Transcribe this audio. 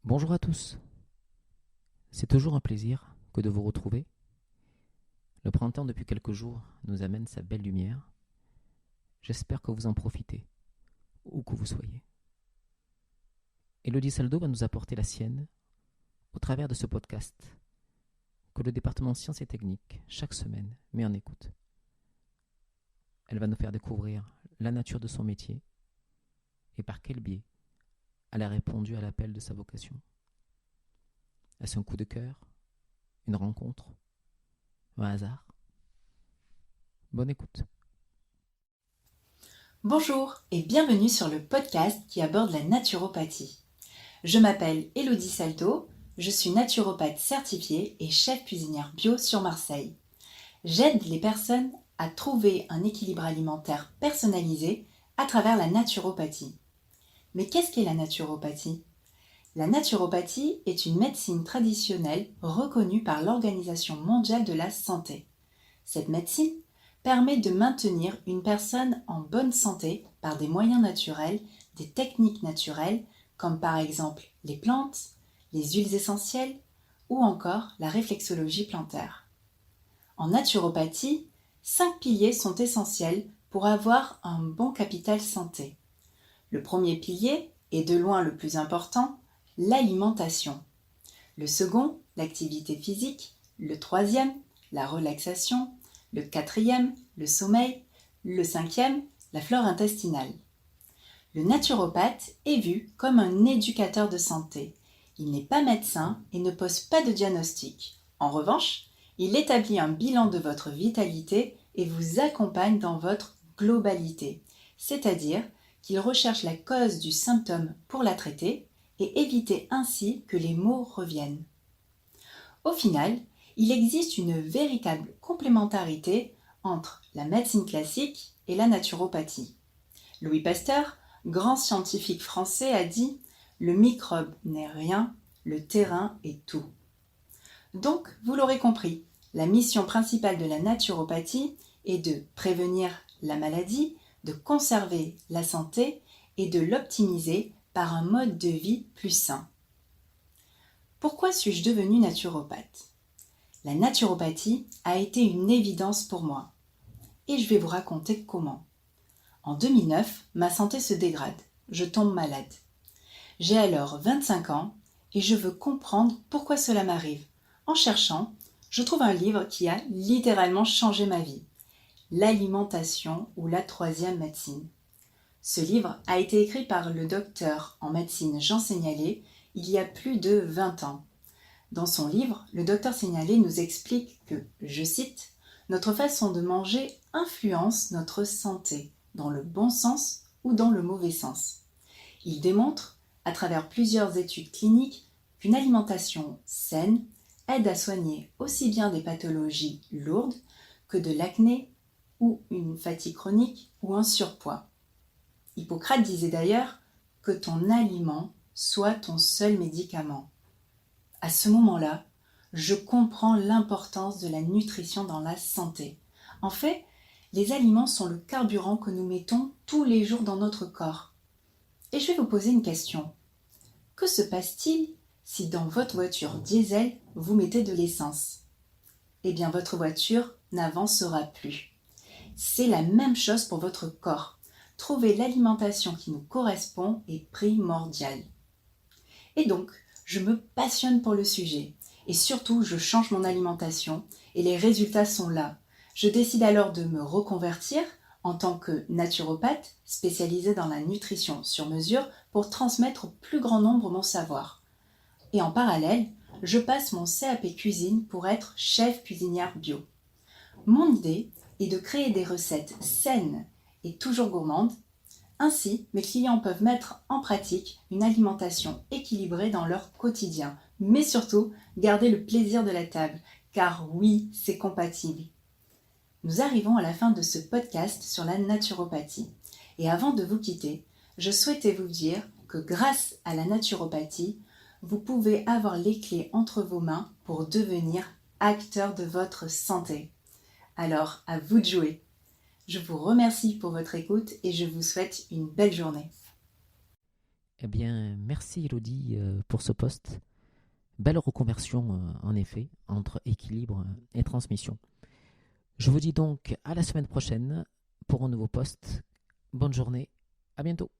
Bonjour à tous, c'est toujours un plaisir que de vous retrouver. Le printemps depuis quelques jours nous amène sa belle lumière. J'espère que vous en profitez, où que vous soyez. Elodie Saldo va nous apporter la sienne au travers de ce podcast que le département sciences et techniques, chaque semaine, met en écoute. Elle va nous faire découvrir la nature de son métier et par quel biais elle a répondu à l'appel de sa vocation. Est-ce un coup de cœur, une rencontre, un hasard? Bonne écoute. Bonjour et bienvenue sur le podcast qui aborde la naturopathie. Je m'appelle Elodie Salto, je suis naturopathe certifiée et chef cuisinière bio sur Marseille. J'aide les personnes à trouver un équilibre alimentaire personnalisé à travers la naturopathie. Mais qu'est-ce qu'est la naturopathie ? La naturopathie est une médecine traditionnelle reconnue par l'Organisation mondiale de la santé. Cette médecine permet de maintenir une personne en bonne santé par des moyens naturels, des techniques naturelles, comme par exemple les plantes, les huiles essentielles ou encore la réflexologie plantaire. En naturopathie, 5 piliers sont essentiels pour avoir un bon capital santé. Le premier pilier, et de loin le plus important, l'alimentation. Le second, l'activité physique. Le troisième, la relaxation. Le quatrième, le sommeil. Le cinquième, la flore intestinale. Le naturopathe est vu comme un éducateur de santé. Il n'est pas médecin et ne pose pas de diagnostic. En revanche, il établit un bilan de votre vitalité et vous accompagne dans votre globalité, c'est-à-dire qu'il recherche la cause du symptôme pour la traiter et éviter ainsi que les maux reviennent. Au final, il existe une véritable complémentarité entre la médecine classique et la naturopathie. Louis Pasteur, grand scientifique français, a dit « Le microbe n'est rien, le terrain est tout ». Donc, vous l'aurez compris, la mission principale de la naturopathie est de prévenir la maladie, de conserver la santé et de l'optimiser par un mode de vie plus sain. Pourquoi suis-je devenue naturopathe ? La naturopathie a été une évidence pour moi. Et je vais vous raconter comment. En 2009, ma santé se dégrade. Je tombe malade. J'ai alors 25 ans et je veux comprendre pourquoi cela m'arrive. En cherchant, je trouve un livre qui a littéralement changé ma vie. L'alimentation ou la troisième médecine. Ce livre a été écrit par le docteur en médecine Jean Seignalé il y a plus de 20 ans. Dans son livre, le docteur Seignalé nous explique que, je cite, « Notre façon de manger influence notre santé, dans le bon sens ou dans le mauvais sens. » Il démontre, à travers plusieurs études cliniques, qu'une alimentation saine aide à soigner aussi bien des pathologies lourdes que de l'acné ou une fatigue chronique ou un surpoids. Hippocrate disait d'ailleurs que ton aliment soit ton seul médicament. À ce moment-là, je comprends l'importance de la nutrition dans la santé. En fait, les aliments sont le carburant que nous mettons tous les jours dans notre corps. Et je vais vous poser une question. Que se passe-t-il si dans votre voiture diesel, vous mettez de l'essence ? Eh bien, votre voiture n'avancera plus. C'est la même chose pour votre corps. Trouver l'alimentation qui nous correspond est primordial. Et donc, je me passionne pour le sujet. Et surtout, je change mon alimentation et les résultats sont là. Je décide alors de me reconvertir en tant que naturopathe spécialisée dans la nutrition sur mesure pour transmettre au plus grand nombre mon savoir. Et en parallèle, je passe mon CAP cuisine pour être chef cuisinière bio. Mon idée est de créer des recettes saines et toujours gourmandes. Ainsi, mes clients peuvent mettre en pratique une alimentation équilibrée dans leur quotidien, mais surtout garder le plaisir de la table, car oui, c'est compatible. Nous arrivons à la fin de ce podcast sur la naturopathie. Et avant de vous quitter, je souhaitais vous dire que grâce à la naturopathie, vous pouvez avoir les clés entre vos mains pour devenir acteur de votre santé. Alors, à vous de jouer. Je vous remercie pour votre écoute et je vous souhaite une belle journée. Eh bien, merci Elodie pour ce post. Belle reconversion en effet entre équilibre et transmission. Je vous dis donc à la semaine prochaine pour un nouveau post. Bonne journée, à bientôt.